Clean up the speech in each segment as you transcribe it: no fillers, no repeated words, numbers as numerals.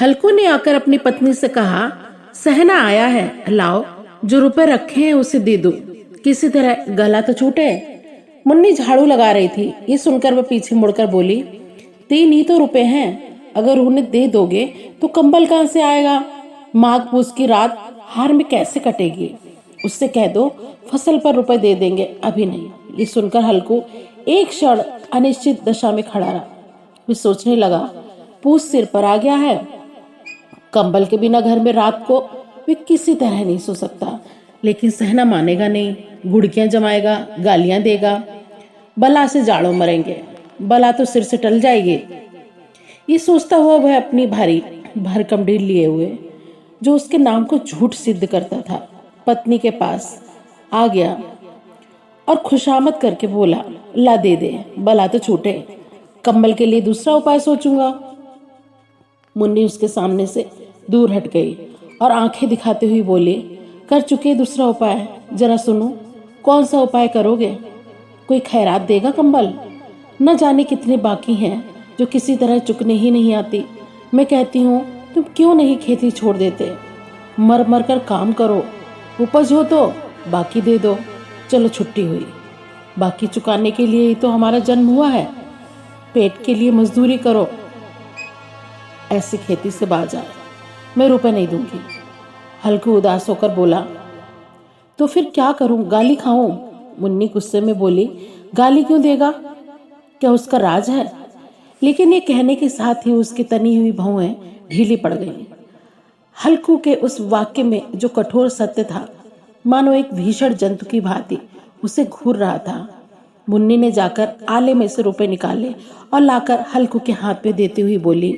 हल्कू ने आकर अपनी पत्नी से कहा, सहना आया है, लाओ जो रुपए रखे हैं उसे दे दो, किसी तरह गला तो छूटे। मुन्नी झाड़ू लगा रही थी। ये सुनकर वह पीछे मुड़कर बोली, 3 ही तो रुपए हैं, अगर उन्हें दे दोगे तो कंबल कहाँ से आएगा? माघ पूस की रात हार में कैसे कटेगी? उससे कह दो फसल पर रुपए दे देंगे, अभी नहीं। ये सुनकर हल्कू एक क्षण अनिश्चित दशा में खड़ा रहा। वे सोचने लगा, पूस सिर पर आ गया है, कंबल के बिना घर में रात को वे किसी तरह नहीं सो सकता। लेकिन सहना मानेगा नहीं, गुड़कियां जमाएगा, गालियां देगा, बला से जाड़ों मरेंगे, बला तो सिर से टल जाएगी। ये सोचता हुआ वह अपनी भारी भरकम ढील लिए हुए, जो उसके नाम को झूठ सिद्ध करता था, पत्नी के पास आ गया और खुशामद करके बोला, ला दे दे, बला तो छूटे, कंबल के लिए दूसरा उपाय सोचूंगा। मुन्नी उसके सामने से दूर हट गई और आंखें दिखाते हुए बोली, कर चुके दूसरा उपाय, जरा सुनो, कौन सा उपाय करोगे? कोई खैरात देगा कंबल? न जाने कितने बाकी हैं जो किसी तरह चुकने ही नहीं आती। मैं कहती हूँ तुम क्यों नहीं खेती छोड़ देते, मर मर कर काम करो, उपज हो तो बाकी दे दो। चलो छुट्टी हुई, बाकी चुकाने के लिए ही तो हमारा जन्म हुआ है, पेट के लिए मजदूरी करो, ऐसी खेती से बाज आए, मैं रुपए नहीं दूंगी। हल्कू उदास होकर बोला, तो फिर क्या करूं, गाली खाऊं? मुन्नी गुस्से में बोली, गाली क्यों देगा, क्या उसका राज है? लेकिन ये कहने के साथ ही उसकी तनी हुई भौहें ढीली पड़ गई। हल्कू के उस वाक्य में जो कठोर सत्य था, मानो एक भीषण जंतु की भांति उसे घूर रहा था। मुन्नी ने जाकर आले में से रुपए निकाले और लाकर हल्कू के हाथ में देती हुई बोली,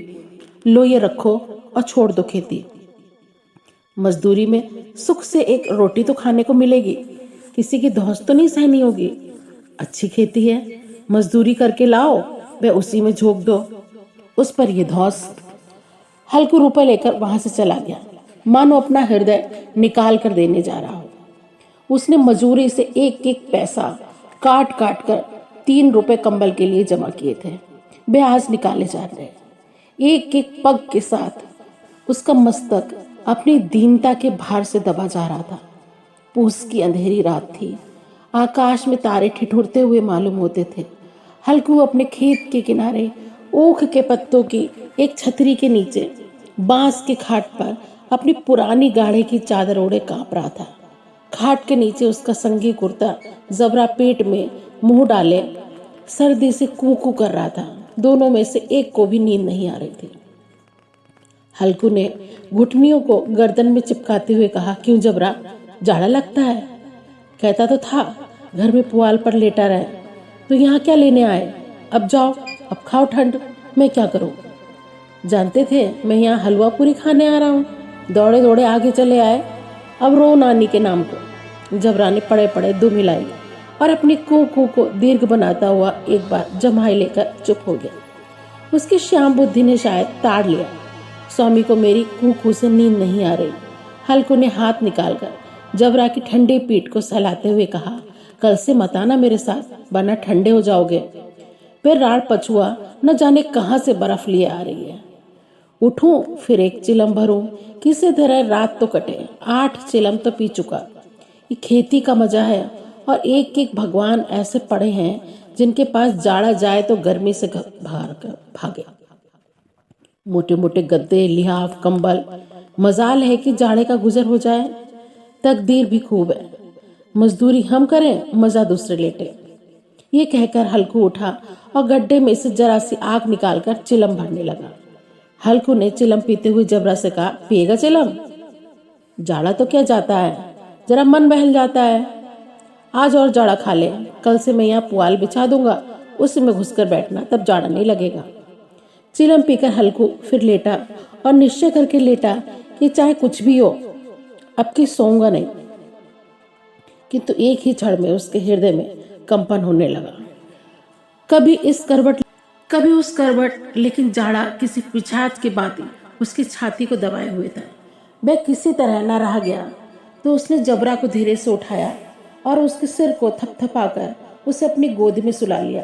लो ये रखो और छोड़ दो खेती। मजदूरी में सुख से एक रोटी तो खाने को मिलेगी, किसी की धौंस तो नहीं सहनी होगी। अच्छी खेती है, मजदूरी करके लाओ, वे उसी में झोंक दो, उस पर ये धौंस। हल्कू रुपए लेकर वहां से चला गया, मानो अपना हृदय निकाल कर देने जा रहा हो। उसने मजूरी से एक एक पैसा काट काट कर 3 रुपए कंबल के लिए जमा किए थे, वे आज निकाले जा रहे। एक एक पग के साथ उसका मस्तक अपनी दीनता के भार से दबा जा रहा था। पूस की अंधेरी रात थी, आकाश में तारे ठिठुरते हुए मालूम होते थे। हल्कू अपने खेत के किनारे ऊख के पत्तों की एक छतरी के नीचे बांस के खाट पर अपनी पुरानी गाढ़े की चादर ओढ़े कांप रहा था। खाट के नीचे उसका संगी कुर्ता जबरा पेट में मुंह डाले सर्दी से कूकू कर रहा था। दोनों में से एक को भी नींद नहीं आ रही थी। हल्कू ने घुटनियों को गर्दन में चिपकाते हुए कहा, क्यों जबरा, जाड़ा लगता है? कहता तो था घर में पुआल पर लेटा रहे, तो यहाँ क्या लेने आए? अब जाओ, अब खाओ ठंड, मैं क्या करूं? जानते थे मैं यहाँ हलवा पूरी खाने आ रहा हूँ? दौड़े दौड़े आगे चले आए, अब रो नानी के नाम को। जबरा ने पड़े पड़े दुम हिलाई और अपनी कू को दीर्घ बनाता हुआ एक बार जमाई लेकर चुप हो गया। उसकी श्याम बुद्धि ने शायद ताड़ लिया, स्वामी को मेरी कू से नींद नहीं आ रही। हल्कू ने हाथ निकालकर जबरा की ठंडी पीठ को सहलाते हुए कहा, कल से मत आना मेरे साथ, वरना ठंडे हो जाओगे। फिर राड़ पछुआ न जाने कहां से बर्फ लिए आ रही है। उठूं फिर एक चिलम भरूं, किसी तरह रात तो कटे। 8 चिलम तो पी चुका। ये खेती का मजा है, और एक एक भगवान ऐसे पड़े हैं जिनके पास जाड़ा जाए तो गर्मी से भागे। मोटे मोटे गद्दे, लिहाफ, कंबल, मजाल है कि जाड़े का गुजर हो जाए। तकदीर भी खूब है, मजदूरी हम करें, मजा दूसरे लेटे। ये कहकर हल्कू उठा और गड्ढे में से जरा सी आग निकालकर चिलम भरने लगा। हल्कू ने चिलम पीते हुए जबरा से कहा, पिएगा चिलम? जाड़ा तो क्या जाता है, जरा मन बहल जाता है। आज और जाड़ा खा ले, कल से मैं यहाँ पुआल बिछा दूंगा, उसी में घुसकर बैठना, तब जाड़ा नहीं लगेगा। चिलम पीकर हल्कू फिर लेटा और निश्चय करके लेटा कि चाहे कुछ भी हो, अब की सोऊंगा नहीं। किंतु एक ही क्षण में उसके हृदय में कंपन होने लगा। कभी इस करवट, कभी उस करवट, लेकिन जाड़ा किसी पिशाच के बाती उसकी छाती को दबाए हुए था। वह किसी तरह न रह गया तो उसने जबरा को धीरे से उठाया और उसके सिर को थपथपाकर उसे अपनी गोद में सुला लिया।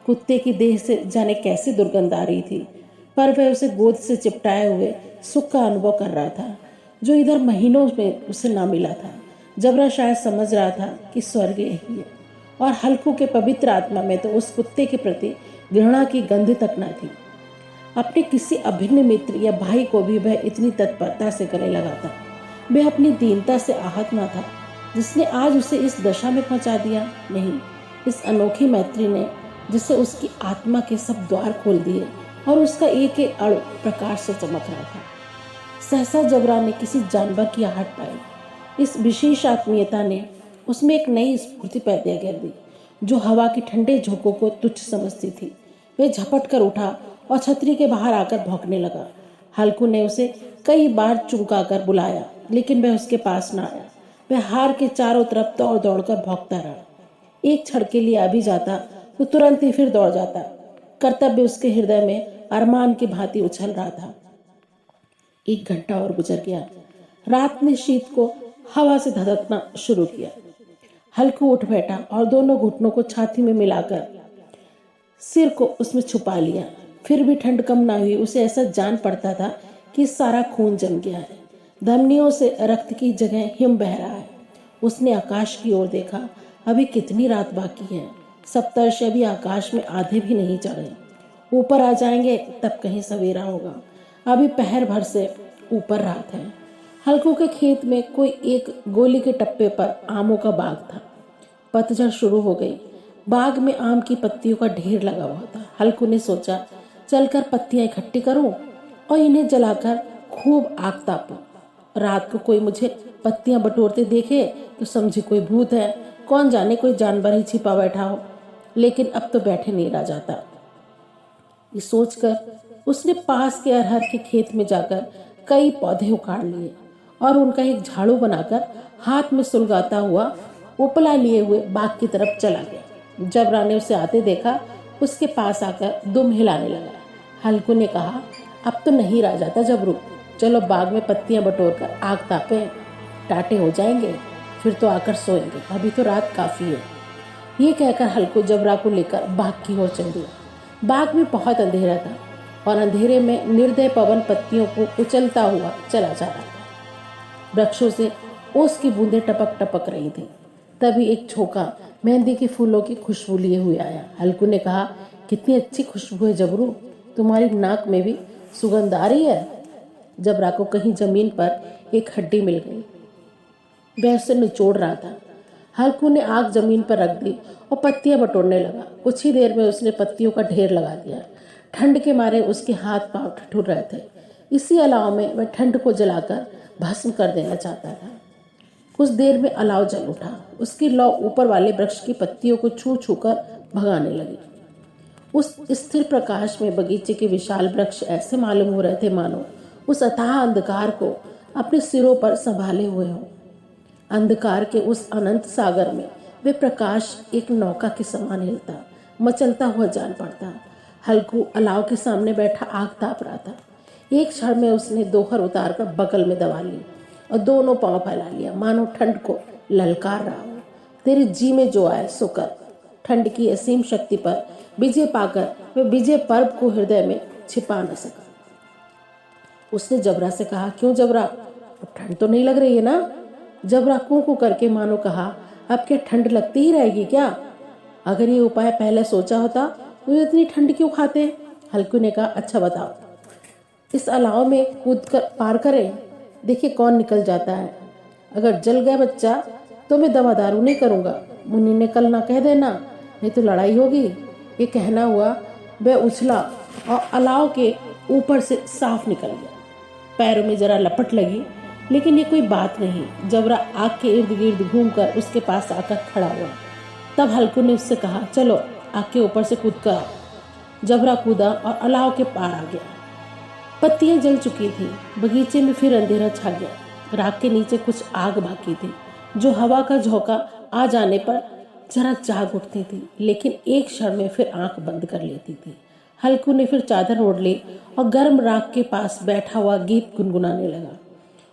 कुत्ते की देह से जाने कैसी दुर्गंध आ रही थी। पर वह उसे गोद से चिपटाए हुए सुख का अनुभव कर रहा था, जो इधर महीनों में उसे ना मिला था। जबरा शायद समझ रहा था कि स्वर्ग यही है, और हल्कू के पवित्र आत्मा में तो उस कुत्ते के प्रति घृणा की गंध तक न थी। अपने किसी अभिन्न मित्र या भाई को भी वह इतनी तत्परता से गले लगाता। वह अपनी दीनता से आहत न था, जिसने आज उसे इस दशा में पहुंचा दिया। नहीं, इस अनोखी मैत्री ने जिसे उसकी आत्मा के सब द्वार खोल दिए और उसका एक एक अणु प्रकाश से चमक रहा था। सहसा जबरा ने किसी जानवर की आहट पाई। इस विशेष आत्मीयता ने उसमें एक नई स्फूर्ति पैदा कर दी, जो हवा के ठंडे झोंकों को तुच्छ समझती थी। वह झपट कर उठा और छतरी के बाहर आकर भौंकने लगा। हल्कू ने उसे कई बार चुमका कर बुलाया, लेकिन वह उसके पास न आया। वह हार के चारों तरफ दौड़ दौड़ कर भौंकता रहा। एक क्षण के लिए आ भी जाता तो तुरंत ही फिर दौड़ जाता। कर्तव्य उसके हृदय में अरमान की भांति उछल रहा था। 1 घंटा और गुजर गया। रात ने शीत को हवा से धधकना शुरू किया। हल्कू उठ बैठा और दोनों घुटनों को छाती में मिलाकर सिर को उसमें छुपा लिया। फिर भी ठंड कम ना हुई। उसे ऐसा जान पड़ता था कि सारा खून जम गया है, धमनियों से रक्त की जगह हिम बह रहा है। उसने आकाश की ओर देखा। अभी कितनी रात बाकी है। सप्तर्षि अभी आकाश में आधे भी नहीं चढ़े। ऊपर आ जाएंगे तब कहीं सवेरा होगा। अभी पहर भर से ऊपर रात है। हल्कू के खेत में कोई एक गोली के टप्पे पर आमों का बाग था। पतझड़ शुरू हो गई। बाग में आम की पत्तियों का ढेर लगा हुआ था। हल्कू ने सोचा, चलकर पत्तियां इकट्ठी करूं और इन्हें जलाकर खूब आग तापूं। रात को कोई मुझे पत्तियां बटोरते देखे तो समझे कोई भूत है, कौन जाने कोई जानवर ही छिपा बैठा हो। लेकिन अब तो बैठे नहीं रहा जाता। ये सोचकर उसने पास के अरहर के खेत में जाकर कई पौधे उखाड़ लिए और उनका एक झाड़ू बनाकर हाथ में सुलगाता हुआ उपला लिए हुए बाग की तरफ चला गया। जबरा ने उसे आते देखा, उसके पास आकर दुम हिलाने लगा। हल्कू ने कहा, अब तो नहीं रहा जाता जबरू, चलो बाग में पत्तियां बटोर कर आग तापे, टाटे हो जाएंगे, फिर तो आकर सोएंगे, अभी तो रात काफी है। ये कहकर हल्कू जबरा को लेकर बाग की ओर चल दिया। बाग में बहुत अंधेरा था और अंधेरे में निर्दय पवन पत्तियों को उछलता हुआ चला जा रहा था। वृक्षों से ओस की बूंदें टपक टपक रही थी। तभी एक झोंका मेहंदी के फूलों की खुशबू लिए हुए आया। हल्कू ने कहा, कितनी अच्छी खुशबू है जबरू, तुम्हारी नाक में भी सुगंध आ रही है। जबरा को कहीं जमीन पर एक हड्डी मिल गई। वह उसे निचोड़ रहा था। हल्कू ने आग जमीन पर रख दी और पत्तियां बटोरने लगा। कुछ ही देर में उसने पत्तियों का ढेर लगा दिया। ठंड के मारे उसके हाथ पांव ठिठुर रहे थे। इसी अलाव में वह ठंड को जलाकर भस्म कर देना चाहता था। कुछ देर में अलाव जल उठा। उसकी लौ ऊपर वाले वृक्ष की पत्तियों को छू छू कर भगाने लगी। उस स्थिर प्रकाश में बगीचे के विशाल वृक्ष ऐसे मालूम हो रहे थे मानो उस अथाह अंधकार को अपने सिरों पर संभाले हुए हों। अंधकार के उस अनंत सागर में वे प्रकाश एक नौका के समान हिलता मचलता हुआ जान पड़ता। हल्कू अलाव के सामने बैठा आग ताप रहा था। एक क्षण में उसने दोहर उतारकर बगल में दबा ली और दोनों पांव फैला लिया, मानो ठंड को ललकार रहा हो। तेरे जी में जो आए सो कर। ठंड की असीम शक्ति पर विजय पाकर वे विजय पर्व को हृदय में छिपा न सका। उसने जबरा से कहा, क्यों जबरा, अब ठंड तो नहीं लग रही है ना? जबरा कू करके मानो कहा, अब क्या ठंड लगती ही रहेगी क्या? अगर ये उपाय पहले सोचा होता तो इतनी ठंड क्यों खाते? हल्कू ने कहा, अच्छा बताओ, इस अलाव में कूद कर पार करें, देखिए कौन निकल जाता है। अगर जल गया बच्चा तो मैं दवा दारू नहीं करूँगा। मुन्नी ने कल ना कह देना, नहीं तो लड़ाई होगी। ये कहना हुआ वह उछला और अलाव के ऊपर से साफ निकल गया। पैरों में जरा लपट लगी, लेकिन ये कोई बात नहीं। जबरा आग के इर्द गिर्द घूमकर उसके पास आकर खड़ा हुआ। तब हल्कू ने उससे कहा, चलो आग के ऊपर से कूद कर आओ। जबरा कूदा और अलाव के पार आ गया। पत्तियां जल चुकी थी। बगीचे में फिर अंधेरा छा गया। राख के नीचे कुछ आग बाकी थी, जो हवा का झोंका आ जाने पर जरा जाग उठती थी, लेकिन एक क्षण में फिर आंख बंद कर लेती थी। हल्कू ने फिर चादर ओढ़ ली और गर्म राख के पास बैठा हुआ गीत गुनगुनाने लगा।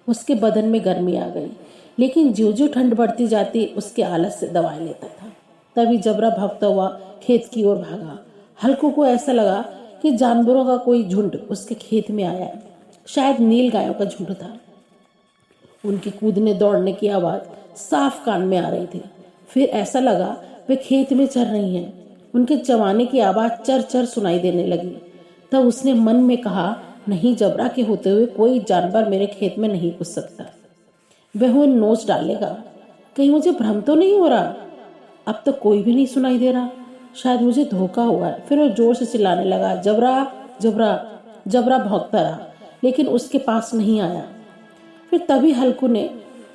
उसके बदन में गर्मी आ गई, लेकिन ज्यों ज्यों ठंड बढ़ती जाती उसके आलस से दवाई लेता था। तभी जबरा भागता हुआ खेत की ओर भागा। हल्कू को ऐसा लगा कि जानवरों का कोई झुंड उसके खेत में आया। शायद नील गायों का झुंड था। उनके कूदने दौड़ने की आवाज़ साफ कान में आ रही थी। फिर ऐसा लगा वे खेत में चर रही हैं। उनके चबाने की आवाज़ चर चर सुनाई देने लगी। तब उसने मन में कहा, नहीं, जबरा के होते हुए कोई जानवर मेरे खेत में नहीं घुस सकता। वह उन्हें नोच डालेगा। कहीं मुझे भ्रम तो नहीं हो रहा? अब तो कोई भी नहीं सुनाई दे रहा। शायद मुझे धोखा हुआ है। फिर वो जोर से चिल्लाने लगा, जबरा जबरा। जबरा भौंकता रहा, लेकिन उसके पास नहीं आया। फिर तभी हल्कू ने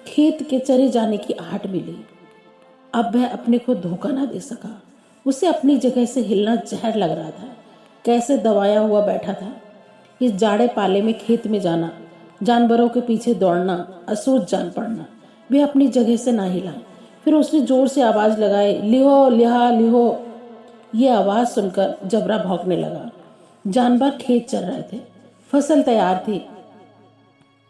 खेत के चरे जाने की आहट मिली। अब वह अपने को धोखा ना दे सका। उसे अपनी जगह से हिलना जहर लग रहा था। कैसे दबाया हुआ बैठा था। इस जाड़े पाले में खेत में जाना, जानवरों के पीछे दौड़ना, असोच जान पड़ना। वे अपनी जगह से ना हिला। फिर उसने जोर से आवाज लगाई, लिहो लिहा लिहो। ये आवाज सुनकर जबरा भौंकने लगा। जानवर खेत चल रहे थे। फसल तैयार थी।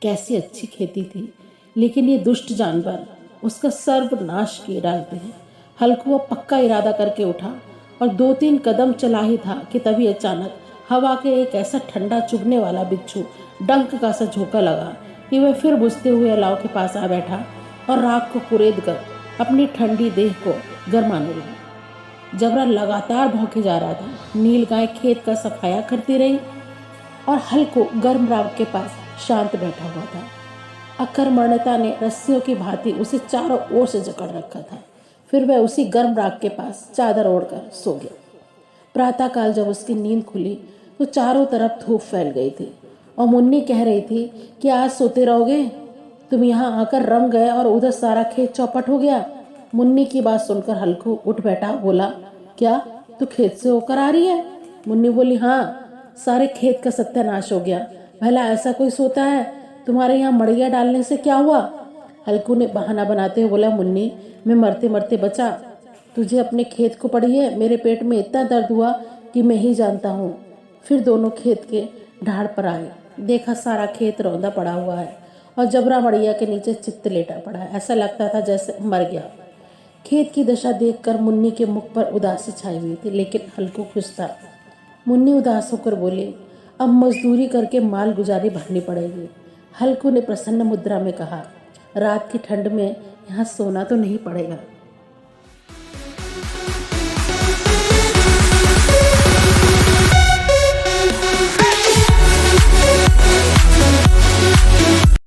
कैसी अच्छी खेती थी, लेकिन ये दुष्ट जानवर उसका सर्वनाश किए डालते हैं। हल्कू पक्का इरादा करके उठा और 2-3 कदम चला ही था कि तभी अचानक हवा के एक ऐसा ठंडा चुभने वाला बिच्छू डंक का सा झोंका लगा कि वह फिर बुझते हुए अलाव के पास आ बैठा और राख को कुरेद कर अपनी ठंडी देह को गरमाने लगा। जबरा लगातार भौंके जा रहा था। नील गाय खेत का सफाया करती रही और हल्को गर्म राख के पास शांत बैठा हुआ था। अकर्मण्यता ने रस्सियों की भांति उसे चारों ओर से जकड़ रखा था। फिर वह उसी गर्म राख के पास चादर ओढ़कर सो गया। प्रातःकाल जब उसकी नींद खुली तो चारों तरफ धूप फैल गई थी और मुन्नी कह रही थी कि आज सोते रहोगे? तुम यहाँ आकर रम गए और उधर सारा खेत चौपट हो गया। मुन्नी की बात सुनकर हल्कू उठ बैठा, बोला, क्या तू खेत से होकर आ रही है? मुन्नी बोली, हाँ, सारे खेत का सत्यानाश हो गया। भला ऐसा कोई सोता है? तुम्हारे यहाँ मड़िया डालने से क्या हुआ? हल्कू ने बहाना बनाते हुए बोला, मुन्नी, मैं मरते मरते बचा। तुझे अपने खेत को पड़ी है। मेरे पेट में इतना दर्द हुआ कि मैं ही जानता हूँ। फिर दोनों खेत के ढाड़ पर आए। देखा सारा खेत रौंदा पड़ा हुआ है और जबरा मड़िया के नीचे चित्त लेटा पड़ा है। ऐसा लगता था जैसे मर गया। खेत की दशा देखकर मुन्नी के मुख पर उदासी छाई हुई थी, लेकिन हल्कू खुश था। मुन्नी उदास होकर बोले, अब मजदूरी करके माल गुजारी भरनी पड़ेगी। हल्कू ने प्रसन्न मुद्रा में कहा, रात की ठंड में यहाँ सोना तो नहीं पड़ेगा।